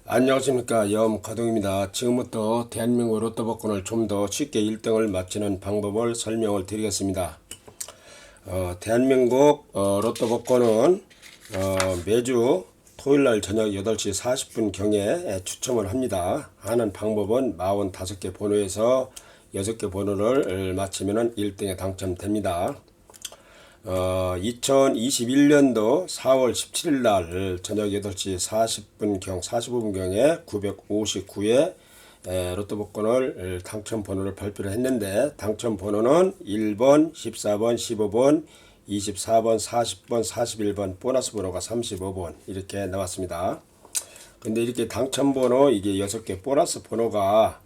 안녕하십니까, 염가동입니다. 지금부터 대한민국 로또 복권을 좀 더 쉽게 1등을 맞히는 방법을 설명을 드리겠습니다. 대한민국 로또 복권은 매주 토요일날 저녁 8시 40분 경에 추첨을 합니다. 하는 방법은 45개 번호에서 6개 번호를 맞히면 1등에 당첨됩니다. 2021년도 4월 17일 날 저녁 8시 40분경 45분경에 959회 로또 복권을 당첨 번호를 발표를 했는데, 당첨 번호는 1번, 14번, 15번, 24번, 40번, 41번, 보너스 번호가 35번 이렇게 나왔습니다. 근데 이렇게 당첨 번호 이게 6개 보너스 번호가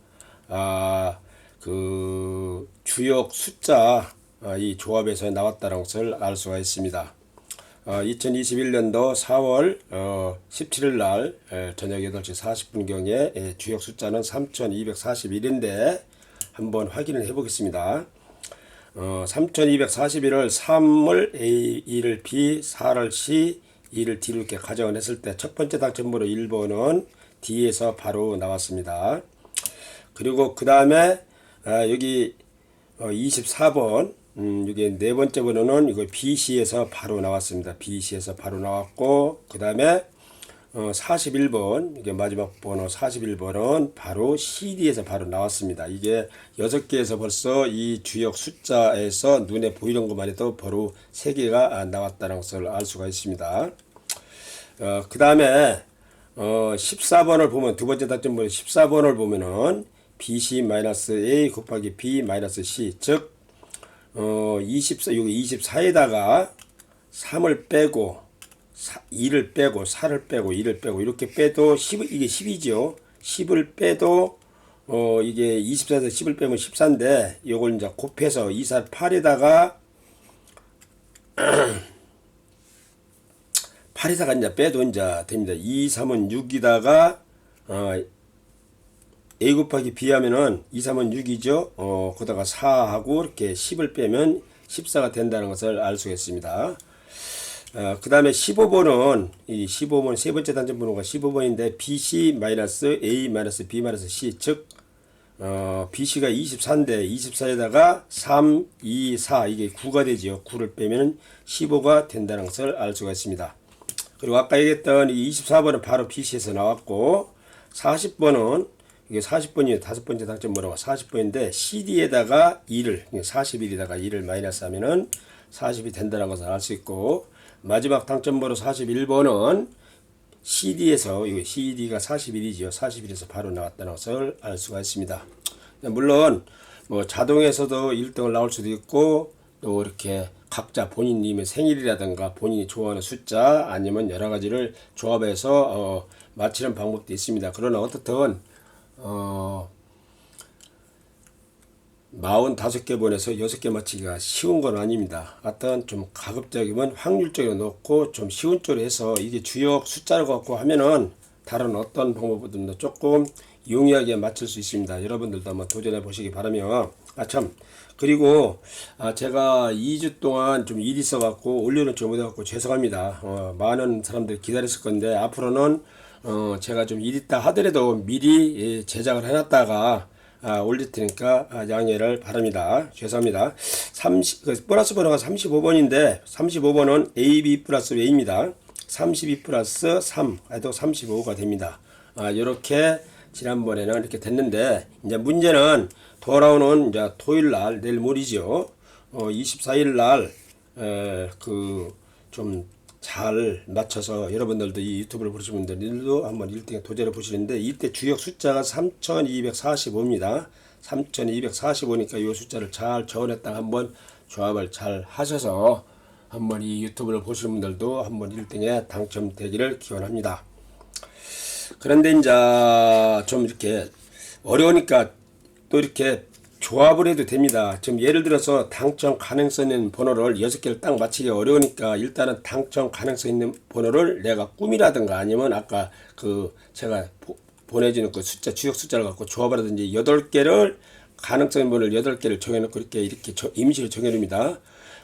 그 주역 숫자 이 조합에서 나왔다는 것을 알 수가 있습니다. 2021년도 4월 17일 날 저녁 8시 40분경에 주역 숫자는 3241인데 한번 확인을 해 보겠습니다. 3241을 3을 A, 2를 B, 4를 C, 2를 D로 이렇게 가정을 했을 때 첫 번째 당첨번호 1번은 D에서 바로 나왔습니다. 그리고 그 다음에 여기 24번 이게 네 번째 번호는 이거 BC에서 바로 나왔습니다. BC에서 바로 나왔고, 그 다음에 41번 이게 마지막 번호 41번은 바로 CD에서 바로 나왔습니다. 이게 6개에서 벌써 이 주역 숫자에서 눈에 보이는 것만 해도 바로 3개가 나왔다는 것을 알 수가 있습니다. 그 다음에 14번을 보면, 두 번째 당첨번호 14번을 보면은 BC-A 곱하기 B-C, 즉 여기 24에다가 3을 빼고 2를 빼고 4를 빼고 2를 빼고 이렇게 빼도 10, 이게 10이죠. 10을 빼도 이게 24에서 10을 빼면 14인데, 요걸 이제 곱해서 2, 4, 8에다가 8에다가 이제 빼도 이제 됩니다. 2, 3은 6이다가 A 곱하기 B 하면은 2, 3은 6이죠. 거기다가 4하고 이렇게 10을 빼면 14가 된다는 것을 알 수가 있습니다. 그 다음에 15번은, 이 15번 세 번째 당첨 번호가 15번인데, BC-A-B-C, 즉, BC가 24인데, 24에다가 3, 2, 4, 이게 9가 되죠. 9를 빼면 15가 된다는 것을 알 수가 있습니다. 그리고 아까 얘기했던 이 24번은 바로 BC에서 나왔고, 40번은 이게 40번이 다섯 번째 당첨 번호가 40번인데 CD에다가 2를 41에다가 2를 마이너스 하면은 40이 된다는 것을 알 수 있고, 마지막 당첨 번호 41번은 CD에서 이거 CD가 41이지요. 41에서 바로 나왔다는 것을 알 수가 있습니다. 물론 뭐 자동에서도 1등을 나올 수도 있고, 또 이렇게 각자 본인님의 생일이라든가 본인이 좋아하는 숫자 아니면 여러 가지를 조합해서 맞히는 방법도 있습니다. 그러나 어떻든 45개 번에서 6개 맞히기가 쉬운 건 아닙니다. 하여튼 좀 가급적이면 확률적으로 놓고 좀 쉬운 쪽으로 해서, 이게 주역 숫자를 갖고 하면은 다른 어떤 방법보다도 조금 용이하게 맞출 수 있습니다. 여러분들도 한번 도전해 보시기 바라며, 그리고 제가 2주 동안 좀 일이 있어 갖고 올려놓지 못해 갖고 죄송합니다. 많은 사람들이 기다렸을 건데, 앞으로는 제가 좀 일 있다 하더라도 미리 제작을 해놨다가 올릴 테니까 양해를 바랍니다. 죄송합니다. 보너스 번호가 35번인데 35번은 AB 플러스 A입니다. 32 플러스 3 해도 35가 됩니다. 이렇게 지난번에는 이렇게 됐는데, 이제 문제는 돌아오는 이제 토요일 날, 내일 모레죠. 24일 날 좀 잘 맞춰서 여러분들도 이 유튜브를 보시는 분들도 한번 1등에 도전해 보시는데, 이때 주역 숫자가 3245입니다. 3245니까 이 숫자를 잘 적어냈다가 한번 조합을 잘 하셔서 한번 이 유튜브를 보시는 분들도 한번 1등에 당첨되기를 기원합니다. 그런데 이제 좀 이렇게 어려우니까 또 이렇게 조합을 해도 됩니다. 지금 예를 들어서 당첨 가능성 있는 번호를 6개를 딱 맞히기 어려우니까, 일단은 당첨 가능성 있는 번호를 내가 꿈이라든가 아니면 아까 제가 보내주는 그 숫자, 주역 숫자를 갖고 조합을 하든지 8개를 가능성 있는 번호를 8개를 정해놓고 이렇게 임시로 정해놓습니다.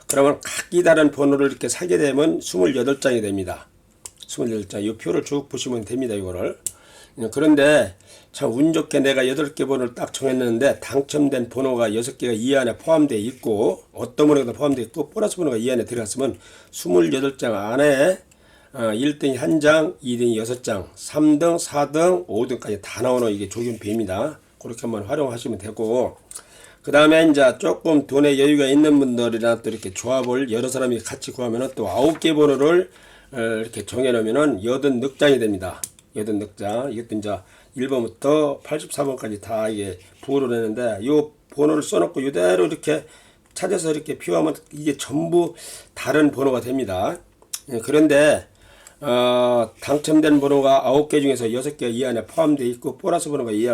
그러면 각기 다른 번호를 이렇게 사게 되면 28장이 됩니다. 28장. 이 표를 쭉 보시면 됩니다. 이거를. 그런데 참 운 좋게 내가 8개 번호를 딱 정했는데 당첨된 번호가 6개가 이 안에 포함되어 있고 어떤 번호가 포함되어 있고 보너스 번호가 이 안에 들어갔으면 28장 안에 1등이 1장, 2등이 6장, 3등, 4등, 5등까지 다 나오는 이게 조균표입니다. 그렇게 한번 활용하시면 되고, 그 다음에 이제 조금 돈에 여유가 있는 분들이나 또 이렇게 조합을 여러 사람이 같이 구하면은 또 9개 번호를 이렇게 정해놓으면은 84장이 됩니다. 84장. 이것도 이제 1번부터 84번까지 다 이게 부호를 했는데, 요 번호를 써놓고 이대로 이렇게 찾아서 이렇게 표하면 이게 전부 다른 번호가 됩니다. 그런데 당첨된 번호가 9개 중에서 6개가 이 안에 포함되어 있고 보너스 번호가 이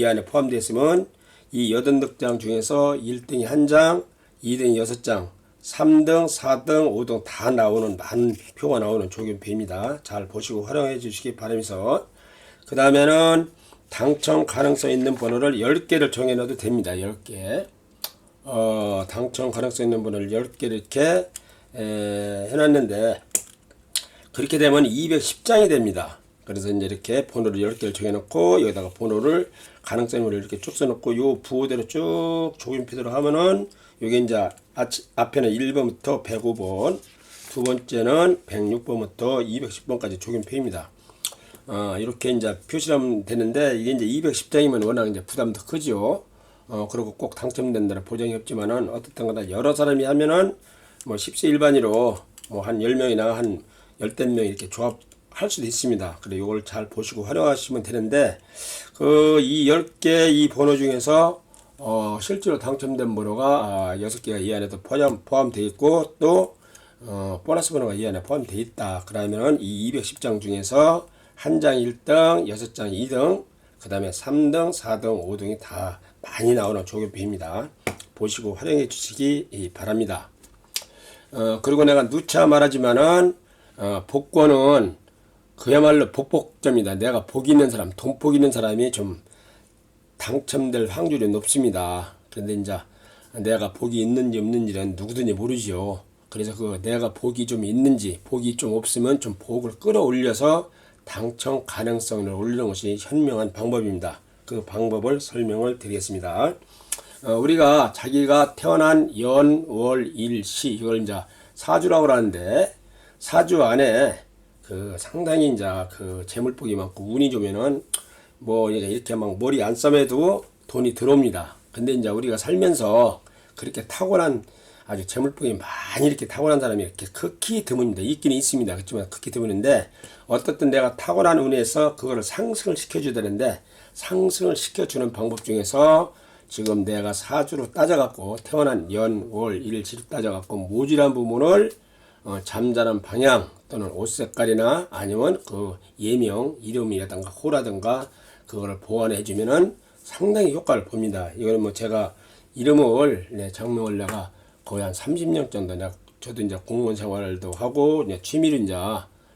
안에 포함되어 있으면 이 84장 중에서 1등이 1장, 2등이 6장, 3등, 4등, 5등 다 나오는 많은 표가 나오는 조균표입니다. 잘 보시고 활용해 주시기 바라면서 그 다음에는 당첨 가능성 있는 번호를 10개를 정해 놔도 됩니다. 10개 당첨 가능성 있는 번호를 10개 이렇게 해놨는데 그렇게 되면 210장이 됩니다. 그래서 이제 이렇게 번호를 10개를 정해놓고 여기다가 번호를 가능성을 이렇게 쭉 써놓고 요 부호대로 쭉 조균표대로 하면은 요게 이제 앞에는 1번부터 105번, 두 번째는 106번부터 210번까지 조균표입니다. 이렇게 이제 표시하면 되는데 이게 이제 210장이면 워낙 이제 부담도 크죠. 그리고 꼭 당첨된다는 보장이 없지만은 어떻든 거나 여러 사람이 하면은 뭐 10세 일반으로 뭐 한 10명이나 한 10명 이렇게 조합할 수도 있습니다. 그래 요걸 잘 보시고 활용하시면 되는데 이 10개 이 번호 중에서 실제로 당첨된 번호가 6개가 이 안에도 포함되어 있고 또 보너스 번호가 이 안에 포함되어 있다. 그러면은 이 210장 중에서 1장 1등, 6장 2등, 그 다음에 3등, 4등, 5등이 다 많이 나오는 조균표입니다. 보시고 활용해 주시기 바랍니다. 그리고 내가 누차 말하지만은 복권은 그야말로 복복점이다. 내가 복 있는 사람, 돈복 있는 사람이 좀 당첨될 확률이 높습니다. 그런데 이제 내가 복이 있는지 없는지는 누구든지 모르지요. 그래서 내가 복이 좀 있는지 복이 좀 없으면 좀 복을 끌어올려서 당첨 가능성을 올리는 것이 현명한 방법입니다. 그 방법을 설명을 드리겠습니다. 우리가 자기가 태어난 연, 월, 일, 시 이걸 이제 사주라고 하는데 사주 안에 상당히 이제 재물복이 많고 운이 좋으면은 뭐 이렇게 막 머리 안 싸매도 돈이 들어옵니다. 근데 이제 우리가 살면서 그렇게 타고난 아주 재물복이 많이 이렇게 타고난 사람이 이렇게 극히 드뭅니다. 있기는 있습니다. 그렇지만 극히 드문인데 어떻든 내가 타고난 운에서 그거를 상승을 시켜주다는데 상승을 시켜주는 방법 중에서 지금 내가 사주로 따져갖고 태어난 연, 월, 일, 시로 따져갖고 모질한 부분을 잠자는 방향 또는 옷 색깔이나 아니면 예명, 이름이라든가 호라든가 그거를 보완해 주면은 상당히 효과를 봅니다. 이거는 뭐 제가 이름을 장명을 내가 거의 한 30년 정도 저도 이제 공무원 생활도 하고 이제 취미로 이제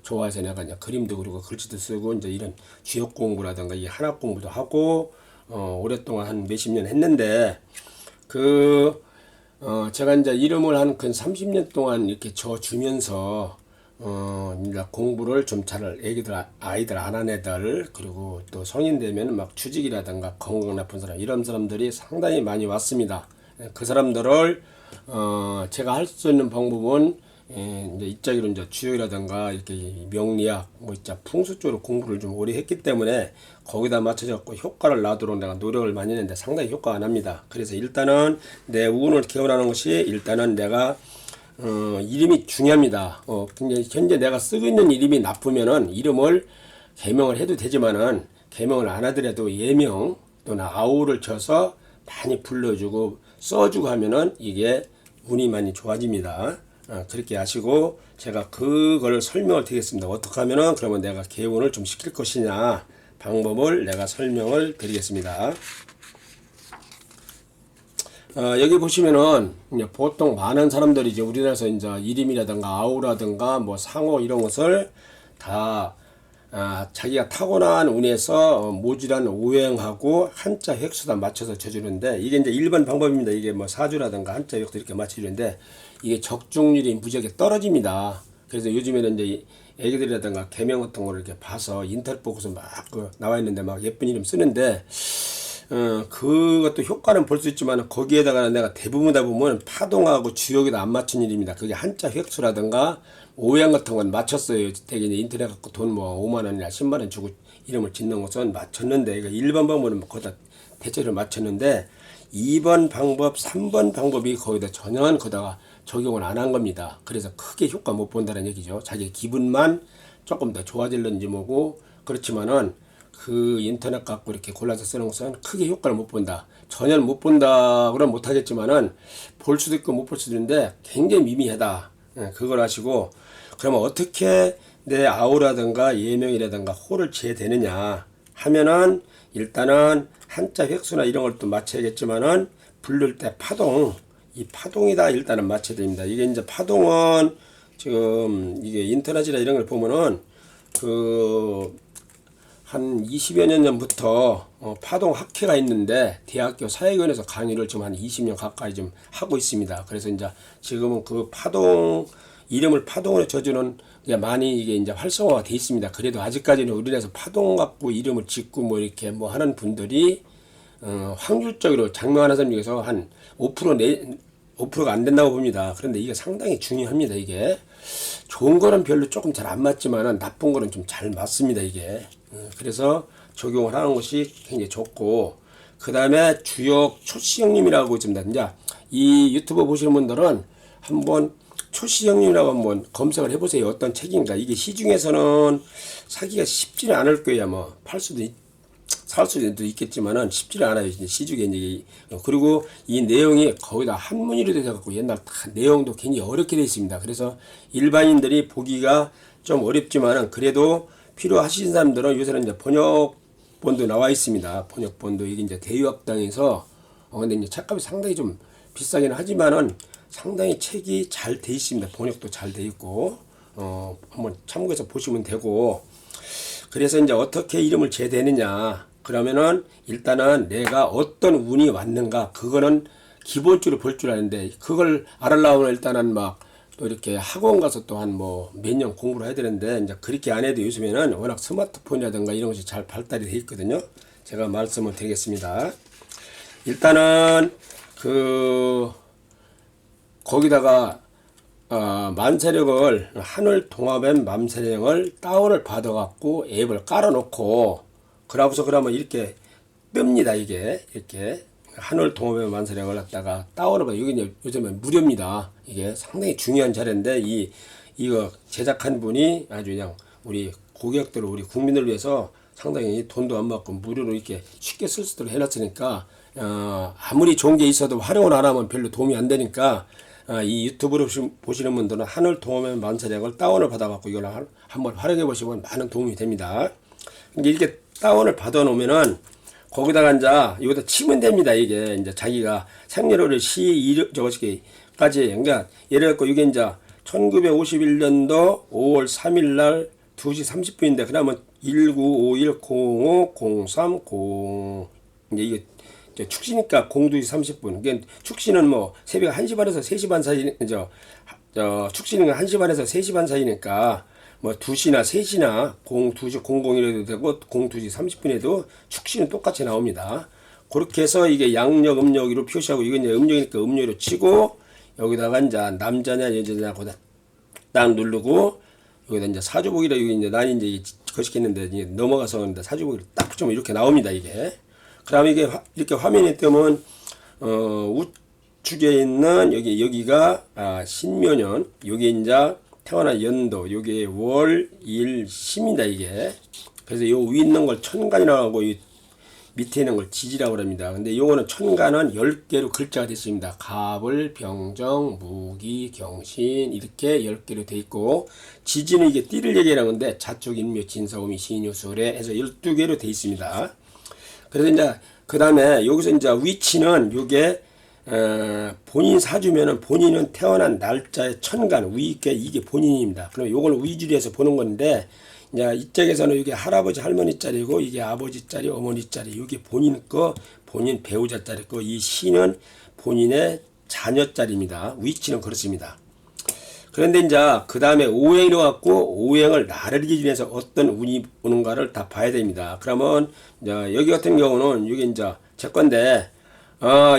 좋아해서 내가 이제 그림도 그리고 글씨도 쓰고 이제 이런 주역 공부라든가 이 한학 공부도 하고 오랫동안 한 몇십 년 했는데 제가 이제 이름을 한 근 30년 동안 이렇게 주면서 이제 공부를 좀 잘 아이들 안 한 애들 그리고 또 성인 되면 막 취직이라든가 건강 나쁜 사람 이런 사람들이 상당히 많이 왔습니다. 그 사람들을 제가 할 수 있는 방법은 이제 이자기로 이제 주역이라든가 이렇게 명리학 뭐 진짜 풍수 쪽으로 공부를 좀 오래 했기 때문에 거기다 맞춰서 효과를 나도록 내가 노력을 많이 했는데 상당히 효과가 납니다. 그래서 일단은 내 운을 개원하는 것이 일단은 내가 이름이 중요합니다. 근데 현재 내가 쓰고 있는 이름이 나쁘면은 이름을 개명을 해도 되지만은 개명을 안 하더라도 예명 또는 아우를 쳐서 많이 불러주고 써주고 하면은 이게 운이 많이 좋아집니다. 그렇게 하시고 제가 그걸 설명을 드리겠습니다. 어떻게 하면은 그러면 내가 개운을 좀 시킬 것이냐 방법을 내가 설명을 드리겠습니다. 여기 보시면은 보통 많은 사람들이 이제 우리나라에서 이제 이름이라든가 아우라든가 뭐 상호 이런 것을 다 자기가 타고난 운에서 모질한 오행하고 한자 획수다 맞춰서 쳐주는데 이게 이제 일반 방법입니다. 이게 뭐 사주라든가 한자 획수 이렇게 맞춰주는데 이게 적중률이 무지하게 떨어집니다. 그래서 요즘에는 이제 애기들이라든가 개명 같은 거를 이렇게 봐서 인터넷 보고서 막 그 나와 있는데 막 예쁜 이름 쓰는데 그것도 효과는 볼 수 있지만 거기에다가 내가 대부분 다 보면 파동하고 주역에도 안 맞춘 이름입니다. 그게 한자 획수라든가 오양 같은 건 맞췄어요. 되게 이제 인터넷 갖고 돈 뭐 5만 원이나 10만 원 주고 이름을 짓는 것은 맞췄는데 이거 1번 방법은 거기다 대체로 맞췄는데 2번 방법, 3번 방법이 거기다 전혀 거다가 적용을 안 한 겁니다. 그래서 크게 효과 못 본다는 얘기죠. 자기 기분만 조금 더 좋아질는지 뭐고 그렇지만은 그 인터넷 갖고 이렇게 골라서 쓰는 것은 크게 효과를 못 본다. 전혀 못 본다 그러면 못 하겠지만은 볼 수도 있고 못 볼 수도 있는데 굉장히 미미하다. 그걸 아시고 그러면 어떻게 내 아우라든가 예명이라든가 호를 재되느냐 하면은 일단은 한자 획수나 이런 걸 또 맞춰야겠지만은 부를 때 파동 이 파동이다 일단은 맞춰야 됩니다. 이게 이제 파동은 지금 이게 인터넷이나 이런 걸 보면은 한 20여 년 전부터 파동 학회가 있는데 대학교 사회견에서 강의를 지금 한 20년 가까이 좀 하고 있습니다. 그래서 이제 지금은 그 파동 이름을 파동으로 쳐주는 게 많이 이게 이제 활성화가 돼 있습니다. 그래도 아직까지는 우리나라에서 파동 갖고 이름을 짓고 뭐 이렇게 뭐 하는 분들이 확률적으로 장명하는 사람 중에서 한 5%가 안 된다고 봅니다. 그런데 이게 상당히 중요합니다. 이게 좋은 거는 별로 조금 잘 안 맞지만은 나쁜 거는 좀 잘 맞습니다. 이게 그래서 적용을 하는 것이 굉장히 좋고 그 다음에 주역 초시형님이라고 있습니다. 이제 이 유튜브 보시는 분들은 한번 초시형님이라고 한번 검색을 해보세요. 어떤 책인가. 이게 시중에서는 사기가 쉽지는 않을 거예요. 뭐 살 수도 있겠지만은 쉽지는 않아요. 시중에 이제 그리고 이 내용이 거의 다 한문으로 돼갖고 옛날 다 내용도 굉장히 어렵게 되어 있습니다. 그래서 일반인들이 보기가 좀 어렵지만은 그래도 필요하신 사람들은 요새는 이제 번역본도 나와 있습니다. 번역본도 이게 이제 대유학당에서 근데 이제 책값이 상당히 좀 비싸긴 하지만은 상당히 책이 잘 돼 있습니다. 번역도 잘 돼 있고 한번 참고해서 보시면 되고 그래서 이제 어떻게 이름을 재대느냐 그러면은 일단은 내가 어떤 운이 왔는가 그거는 기본적으로 볼 줄 아는데 그걸 알아려면 일단은 막 또 이렇게 학원 가서 또 한 뭐 몇 년 공부를 해야 되는데 이제 그렇게 안 해도 요즘에는 워낙 스마트폰이라든가 이런 것이 잘 발달이 돼 있거든요. 제가 말씀을 드리겠습니다. 일단은 거기다가 만세력을 하늘 동화뱀 만세력을 다운을 받아갖고 앱을 깔아놓고 그러면 이렇게 뜹니다. 이게 이렇게 하늘 동화뱀 만세력을 갖다가 다운을 받아 여기 이제 요즘에 무료입니다. 이게 상당히 중요한 자료인데 이거 제작한 분이 아주 그냥 우리 고객들 우리 국민을 위해서 상당히 돈도 안 받고 무료로 이렇게 쉽게 쓸 수 있도록 해놨으니까 아무리 좋은 게 있어도 활용을 안 하면 별로 도움이 안 되니까 이 유튜브를 보시는 분들은 하늘 동화뱀 만세력을 다운을 받아갖고 이걸 한번 활용해 보시면 많은 도움이 됩니다. 이렇게 다운을 받아 놓으면은 거기다가 이제 여기다 치면 됩니다. 이게 이제 자기가 생년월일 저거까지 그러니까 예를 들어 이게 이제 1951년도 5월 3일 날 2시 30분인데 그러면 19510503 이제 이게 축시니까 02시 30분. 그러니까 축시는 뭐 새벽 1시 반에서 3시 반 사이 축시는 1시 반에서 3시 반 사이니까 뭐 2시나 3시나 02시 00이라도 되고 02시 30분에도 축시는 똑같이 나옵니다. 그렇게 해서 이게 양력 음력으로 표시하고 이건 이제 음력이니까 음력으로 치고 여기다가 이제 남자냐 여자냐 거기다 딱 누르고 여기다 이제 사주복이라 여기 이제 난 이제 거시겠는데 이제 넘어가서 이제 사주복이 딱 붙이면 이렇게 나옵니다. 이게. 그다음에 이게 이렇게 화면이 뜨면 우측에 있는 여기가 신묘년 여기 이제 태어난 연도 요게 월, 일, 심입니다. 이게 그래서 요 위에 있는 걸 천간이라고 하고 이 밑에 있는 걸 지지라고 합니다. 근데 요거는 천간은 10개로 글자가 됐습니다. 갑을, 병정, 무기, 경신 이렇게 10개로 돼 있고 지지는 이게 띠를 얘기하는 건데 자축, 인묘, 진사오미, 신유, 수래 해서 12개로 돼 있습니다. 그래서 이제 그 다음에 여기서 이제 위치는 요게 본인 사주면은 본인은 태어난 날짜의 천간 위께 이게 본인입니다. 그럼 요걸 위주로 해서 보는 건데 이제 이쪽에서는 이게 할아버지 할머니 자리고 이게 아버지 자리 어머니 자리 이게 본인 거 본인 배우자 자리 거 이 신은 본인의 자녀 자리입니다. 위치는 그렇습니다. 그런데 이제 그 다음에 오행이 나왔고 오행을 나를 기준해서 어떤 운이 오는가를 다 봐야 됩니다. 그러면 이제 여기 같은 경우는 이게 이제 제 건데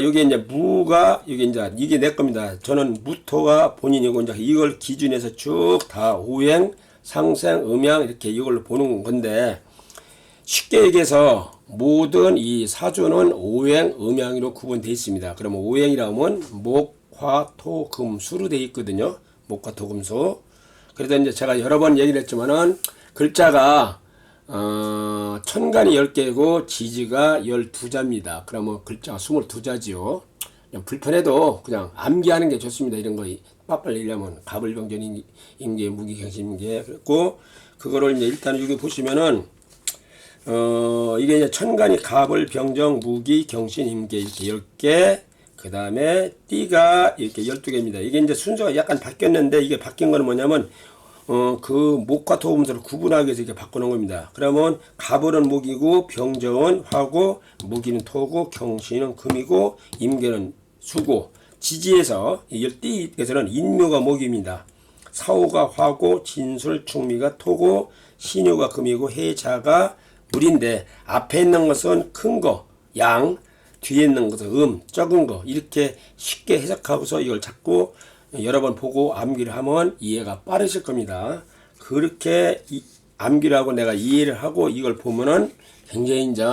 여기 이제 무가 여기 이제 이게 내 겁니다. 저는 무토가 본인이고 이제 이걸 기준해서 쭉 다 오행, 상생, 음양 이렇게 이걸로 보는 건데 쉽게 얘기해서 모든 이 사주는 오행, 음양으로 구분되어 있습니다. 그러면 오행이라 하면 목, 화, 토, 금, 수로 되어 있거든요. 목화, 토, 금, 수. 그래서 이제 제가 여러 번 얘기를 했지만은 글자가 천간이 10개고 지지가 12자입니다. 그러면 글자가 22자지요. 불편해도 그냥 암기하는 게 좋습니다. 이런 거 빠빨리 읽려면 갑을병전 임계 무기경신임계 그랬고 그거를 이제 일단 여기 보시면은 이게 이제 천간이 갑을 병정 무기 경신 임계 이렇게 10개 그 다음에 띠가 이렇게 12개입니다. 이게 이제 순서가 약간 바뀌었는데 이게 바뀐 거는 뭐냐면 그 목과 토금수를 구분하기 위해서 이렇게 바꾸는 겁니다. 그러면 갑을은 목이고 병정은 화고 무기는 토고 경신은 금이고 임계는 수고 지지에서 이 띠에서는 인묘가 목입니다. 사오가 화고 진술 충미가 토고 신유가 금이고 해자가 물인데 앞에 있는 것은 큰 거 양 뒤에 있는 것은 적은 거 이렇게 쉽게 해석하고서 이걸 자꾸 여러 번 보고 암기를 하면 이해가 빠르실 겁니다. 그렇게 암기를 하고 내가 이해를 하고 이걸 보면은 굉장히 이제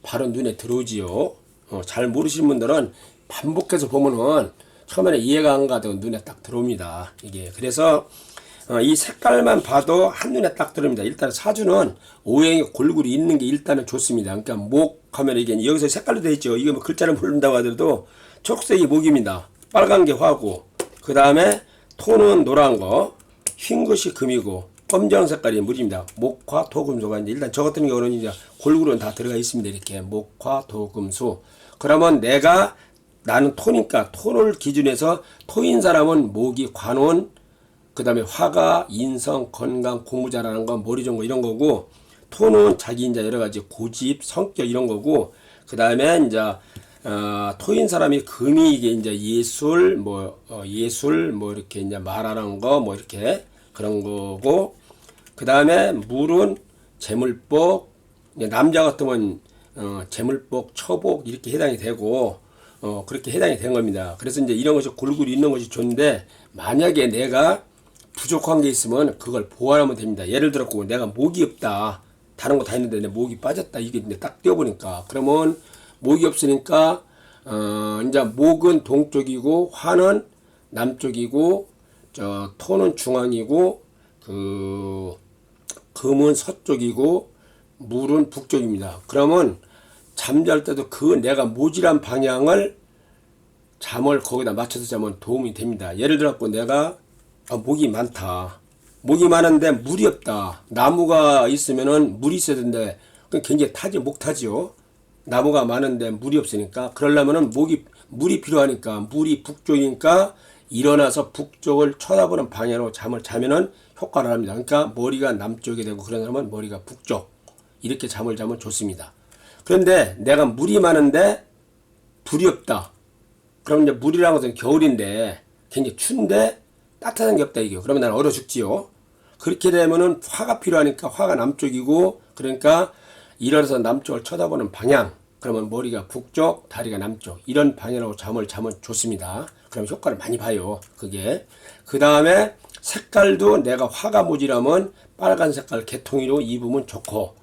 바로 눈에 들어오지요. 잘 모르시는 분들은 반복해서 보면은 처음에는 이해가 안 가도 눈에 딱 들어옵니다. 이게 그래서 이 색깔만 봐도 한눈에 딱 들어옵니다. 일단 사주는 오행이 골고루 있는 게 일단은 좋습니다. 그러니까 목 하면 이게 여기서 색깔로 되어 있죠. 이게 뭐 글자를 모른다고 하더라도 초록색이 목입니다. 빨간 게 화고 그 다음에 토는 노란 거, 흰 것이 금이고 검정 색깔이 물입니다. 목화 토금수가 이제 일단 저 같은 경우는 이제 골고루 다 들어가 있습니다. 이렇게 목화 토금수. 그러면 나는 토니까 토를 기준해서 토인 사람은 목이 관원 그 다음에 화가 인성, 건강, 공부 잘하는 거, 머리 좋은 거 이런 거고 토는 자기 이제 여러 가지 고집, 성격 이런 거고 그 다음에 이제 토인 사람이 금이 이게 이제 예술 뭐 이렇게 이제 말하는 거 뭐 이렇게 그런 거고 그 다음에 물은 재물복 남자 같으면 재물복, 처복 이렇게 해당이 되고 그렇게 해당이 된 겁니다. 그래서 이제 이런 것이 골고루 있는 것이 좋은데 만약에 내가 부족한 게 있으면 그걸 보완하면 됩니다. 예를 들어 내가 목이 없다. 다른 거 다 있는데 내 목이 빠졌다. 이게 이제 딱 띄워보니까 그러면 목이 없으니까 이제 목은 동쪽이고 화는 남쪽이고 토는 중앙이고 그 금은 서쪽이고 물은 북쪽입니다. 그러면 잠잘 때도 그 내가 모질한 방향을 잠을 거기다 맞춰서 자면 도움이 됩니다. 예를 들어 내가 목이 많다. 목이 많은데 물이 없다. 나무가 있으면은 물이 있어야 되는데 굉장히 목 타지요. 나무가 많은데 물이 없으니까 그러려면은 물이 필요하니까 물이 북쪽이니까 일어나서 북쪽을 쳐다보는 방향으로 잠을 자면은 효과를 합니다. 그러니까 머리가 남쪽이 되고 그런 사람은 머리가 북쪽 이렇게 잠을 자면 좋습니다. 그런데 내가 물이 많은데 불이 없다. 그럼 이제 물이라는 것은 겨울인데 굉장히 추운데 따뜻한 게 없다 이게. 그러면 난 얼어 죽지요. 그렇게 되면은 화가 필요하니까 화가 남쪽이고 그러니까 일어나서 남쪽을 쳐다보는 방향. 그러면 머리가 북쪽, 다리가 남쪽 이런 방향으로 잠을 자면 좋습니다. 그럼 효과를 많이 봐요. 그게. 그 다음에 색깔도 내가 화가 모지라면 빨간 색깔 개통이로 입으면 좋고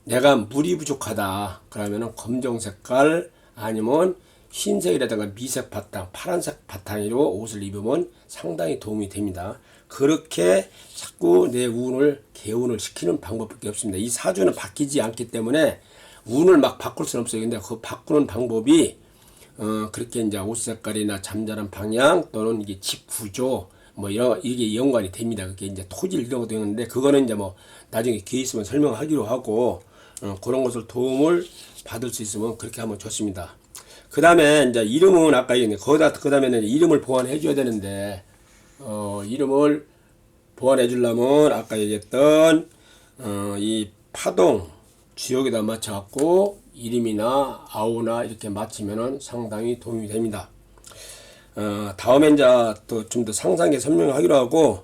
내가 물이 부족하다. 그러면은 검정 색깔 아니면 흰색이라든가 미색 바탕, 파란색 바탕으로 옷을 입으면 상당히 도움이 됩니다. 그렇게 자꾸 내 운을 개운을 시키는 방법밖에 없습니다. 이 사주는 바뀌지 않기 때문에 운을 막 바꿀 수는 없어요. 근데 그 바꾸는 방법이 그렇게 이제 옷 색깔이나 잠자는 방향 또는 이게 집 구조 뭐 이게 연관이 됩니다. 그게 이제 토질 이런 것도 있는데 그거는 이제 뭐 나중에 기회 있으면 설명하기로 하고 그런 것을 도움을 받을 수 있으면 그렇게 하면 좋습니다. 그 다음에 이제 이름은 아까 얘기했는데 그 다음에는 이름을 보완해 줘야 되는데 이름을 보완해 주려면 아까 얘기했던 이 파동 지역에다 맞춰갖고 이름이나 아우나 이렇게 맞추면은 상당히 도움이 됩니다. 다음에 이제 또 좀 더 상세하게 설명하기로 하고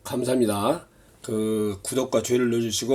감사합니다. 그 구독과 좋아요를 눌러주시고